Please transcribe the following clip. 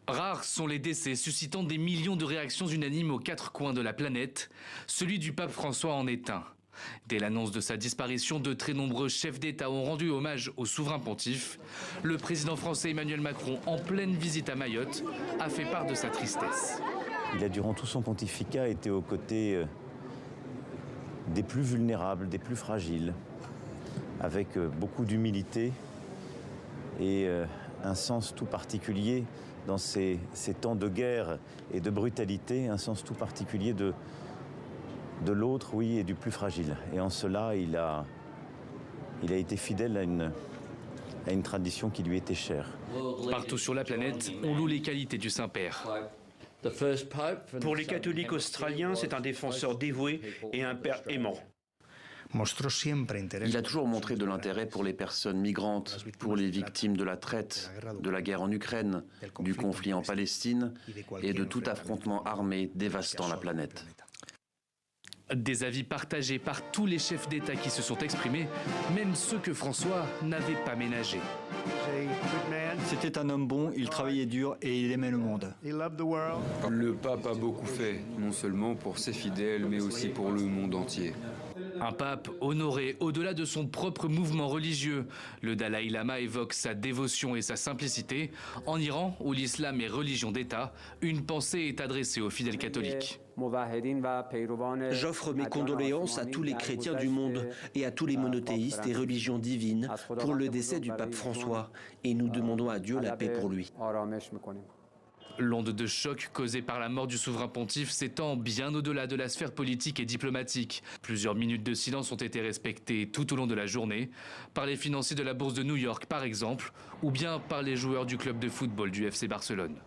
Rares sont les décès suscitant des millions de réactions unanimes aux quatre coins de la planète. Celui du pape François en est un. Dès l'annonce de sa disparition, de très nombreux chefs d'État ont rendu hommage au souverain pontife. Le président français Emmanuel Macron, en pleine visite à Mayotte, a fait part de sa tristesse. Il a durant tout son pontificat été aux côtés des plus vulnérables, des plus fragiles, avec beaucoup d'humilité et un sens tout particulier dans ces temps de guerre et de brutalité, un sens tout particulier de l'autre, oui, et du plus fragile. Et en cela, il a été fidèle à une tradition qui lui était chère. Partout sur la planète, on loue les qualités du Saint-Père. Pour les catholiques australiens, c'est un défenseur dévoué et un père aimant. Il a toujours montré de l'intérêt pour les personnes migrantes, pour les victimes de la traite, de la guerre en Ukraine, du conflit en Palestine et de tout affrontement armé dévastant la planète. Des avis partagés par tous les chefs d'État qui se sont exprimés, même ceux que François n'avait pas ménagés. C'était un homme bon, il travaillait dur et il aimait le monde. Le pape a beaucoup fait, non seulement pour ses fidèles, mais aussi pour le monde entier. Un pape honoré au-delà de son propre mouvement religieux. Le Dalai Lama évoque sa dévotion et sa simplicité. En Iran, où l'islam est religion d'État, une pensée est adressée aux fidèles catholiques. J'offre mes condoléances à tous les chrétiens du monde et à tous les monothéistes et religions divines pour le décès du pape François et nous demandons à Dieu la paix pour lui. L'onde de choc causée par la mort du souverain pontife s'étend bien au-delà de la sphère politique et diplomatique. Plusieurs minutes de silence ont été respectées tout au long de la journée, par les financiers de la bourse de New York par exemple, ou bien par les joueurs du club de football du FC Barcelone.